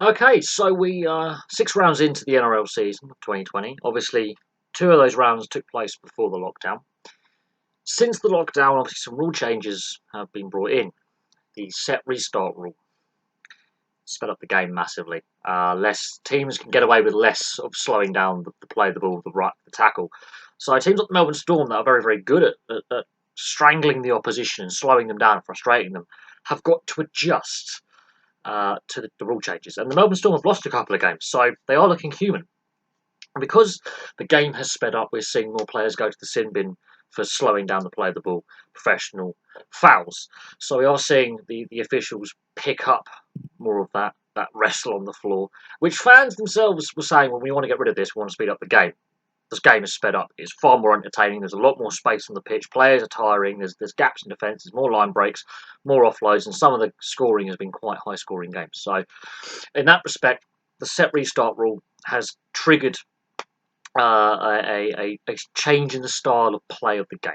Okay, so we are 6 rounds into the NRL season of 2020. Obviously, 2 of those rounds took place before the lockdown. Since the lockdown, obviously some rule changes have been brought in. The set restart rule sped up the game massively. Less teams can get away with less of slowing down the play of the ball, the tackle. So teams like the Melbourne Storm that are very, very good at strangling the opposition and slowing them down and frustrating them have got to adjust to the rule changes. And the Melbourne Storm have lost a couple of games, so they are looking human. And because the game has sped up, we're seeing more players go to the sin bin for slowing down the play of the ball, professional fouls. So we are seeing the officials pick up more of that wrestle on the floor, which fans themselves were saying, well, we want to get rid of this, we want to speed up the game. This game is sped up. It's far more entertaining. There's a lot more space on the pitch. Players are tiring. There's gaps in defence. There's more line breaks, more offloads, and some of the scoring has been quite high-scoring games. So, in that respect, the set restart rule has triggered a change in the style of play of the game.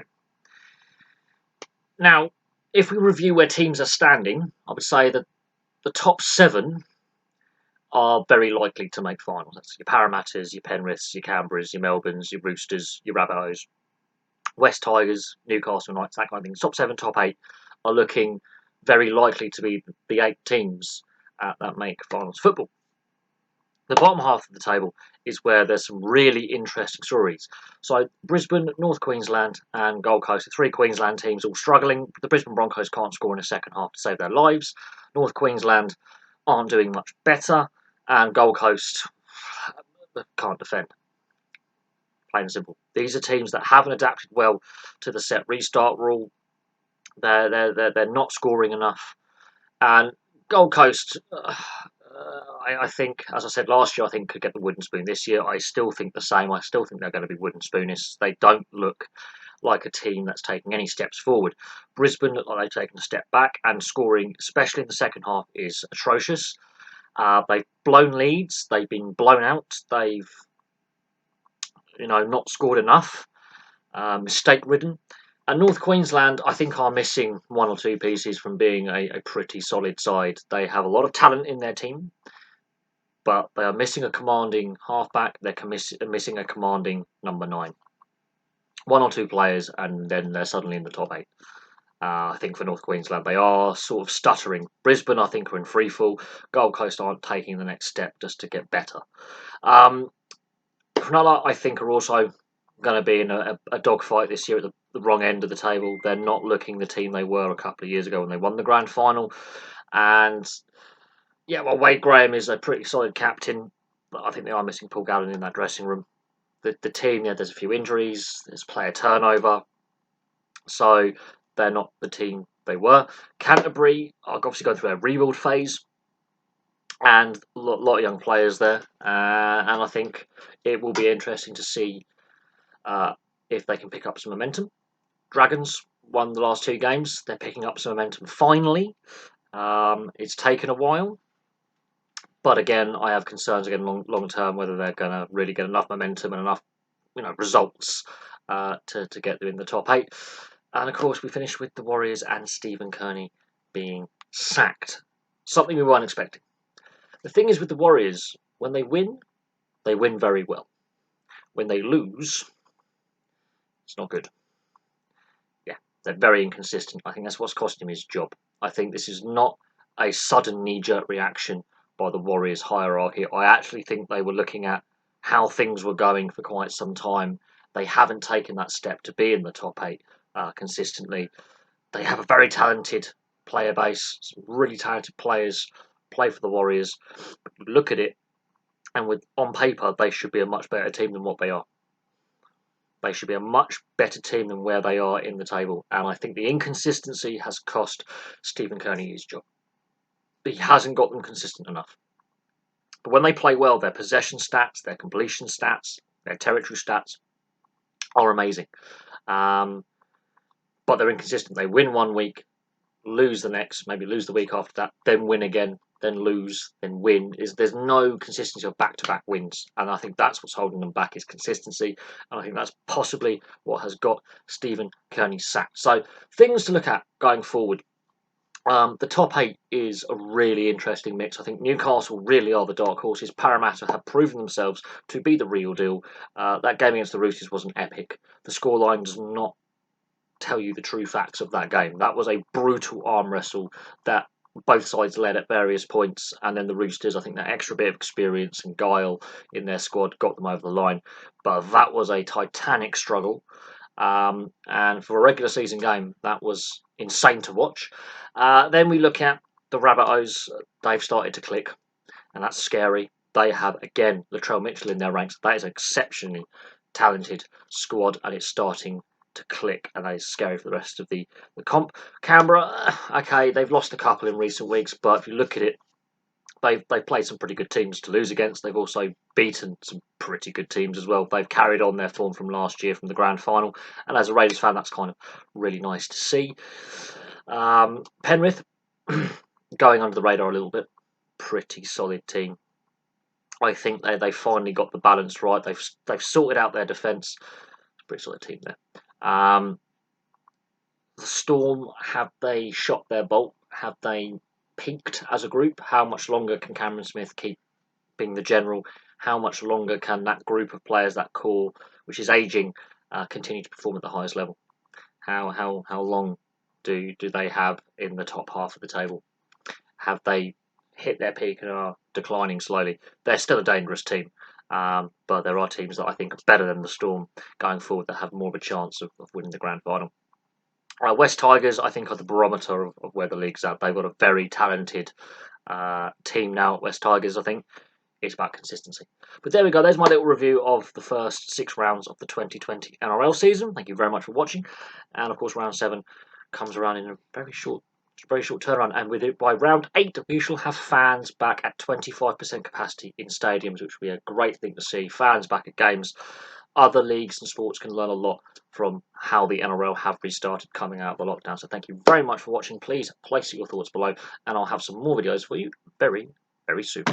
Now, if we review where teams are standing, I would say that the top 7 are very likely to make finals. That's your Parramatters, your Penriths, your Canberras, your Melbournes, your Roosters, your Rabbitohs, West Tigers, Newcastle Knights, that kind of thing. Top 7, top 8 are looking very likely to be the 8 teams that make finals football. The bottom half of the table is where there's some really interesting stories. So Brisbane, North Queensland and Gold Coast, the 3 Queensland teams all struggling. The Brisbane Broncos can't score in the second half to save their lives. North Queensland aren't doing much better. And Gold Coast can't defend. Plain and simple. These are teams that haven't adapted well to the set restart rule. They're not scoring enough. And Gold Coast, I think, as I said last year, I think could get the wooden spoon this year. I still think the same. I still think they're going to be wooden spoonists. They don't look like a team that's taking any steps forward. Brisbane look like they've taken a step back, and scoring, especially in the second half, is atrocious. They've blown leads. They've been blown out. They've, not scored enough. Mistake-ridden. And North Queensland, I think, are missing 1 or 2 pieces from being a pretty solid side. They have a lot of talent in their team, but they are missing a commanding halfback. They're missing a commanding number 9. 1 or 2 players, and then they're suddenly in the top 8. I think for North Queensland, they are sort of stuttering. Brisbane, I think, are in freefall. Gold Coast aren't taking the next step just to get better. Cronulla, I think, are also going to be in a dogfight this year at the wrong end of the table. They're not looking the team they were a couple of years ago when they won the grand final. And, yeah, well, Wade Graham is a pretty solid captain, but I think they are missing Paul Gallen in that dressing room. The team, there's a few injuries, there's player turnover. So they're not the team they were. Canterbury are obviously going through their rebuild phase, and a lot of young players there. And I think it will be interesting to see if they can pick up some momentum. Dragons won the last 2 games. They're picking up some momentum finally. It's taken a while. But again, I have concerns again long term whether they're going to really get enough momentum and enough results to get them in the top 8. And of course, we finish with the Warriors and Stephen Kearney being sacked. Something we weren't expecting. The thing is with the Warriors, when they win very well. When they lose, it's not good. Yeah, they're very inconsistent. I think that's what's costing him his job. I think this is not a sudden knee-jerk reaction by the Warriors hierarchy. I actually think they were looking at how things were going for quite some time. They haven't taken that step to be in the top 8 consistently. They have a very talented player base. Some really talented players play for the Warriors. But you look at it, and on paper, they should be a much better team than what they are. They should be a much better team than where they are in the table. And I think the inconsistency has cost Stephen Kearney his job. He hasn't got them consistent enough. But when they play well, their possession stats, their completion stats, their territory stats are amazing. But they're inconsistent. They win 1 week, lose the next, maybe lose the week after that, then win again, then lose, then win. There's no consistency of back-to-back wins, and I think that's what's holding them back is consistency, and I think that's possibly what has got Stephen Kearney sacked. So things to look at going forward. The top 8 is a really interesting mix. I think Newcastle really are the dark horses. Parramatta have proven themselves to be the real deal. That game against the Roosters was an epic. The scoreline does not tell you the true facts of that game. That was a brutal arm wrestle that both sides led at various points, and then the Roosters, I think that extra bit of experience and guile in their squad got them over the line. But that was a titanic struggle. And for a regular season game, that was insane to watch. Then we look at the Rabbitohs. They've started to click, and that's scary. They have, again, Latrell Mitchell in their ranks. That is an exceptionally talented squad, and it's starting to click, and that is scary for the rest of the comp. Canberra, okay, they've lost a couple in recent weeks, but if you look at it, they've played some pretty good teams to lose against. They've also beaten some pretty good teams as well. They've carried on their form from last year from the grand final, and as a Raiders fan, that's kind of really nice to see. Penrith going under the radar a little bit. Pretty solid team. I think they finally got the balance right. They've sorted out their defence. It's a pretty solid team there. The Storm, have they shot their bolt? Have they peaked as a group? How much longer can Cameron Smith keep being the general? How much longer can that group of players, that core, which is ageing, continue to perform at the highest level? How long do they have in the top half of the table? Have they hit their peak and are declining slowly? They're still a dangerous team, but there are teams that I think are better than the Storm going forward that have more of a chance of winning the grand final. West Tigers, I think, are the barometer of where the league's at. They've got a very talented team now at West Tigers, I think. It's about consistency. But there we go. There's my little review of the first 6 rounds of the 2020 NRL season. Thank you very much for watching. And of course, round 7 comes around in a very short turnaround. And with it, by round 8, we shall have fans back at 25% capacity in stadiums, which will be a great thing to see. Fans back at games. Other leagues and sports can learn a lot from how the NRL have restarted coming out of the lockdown. So thank you very much for watching. Please place your thoughts below, and I'll have some more videos for you very, very soon.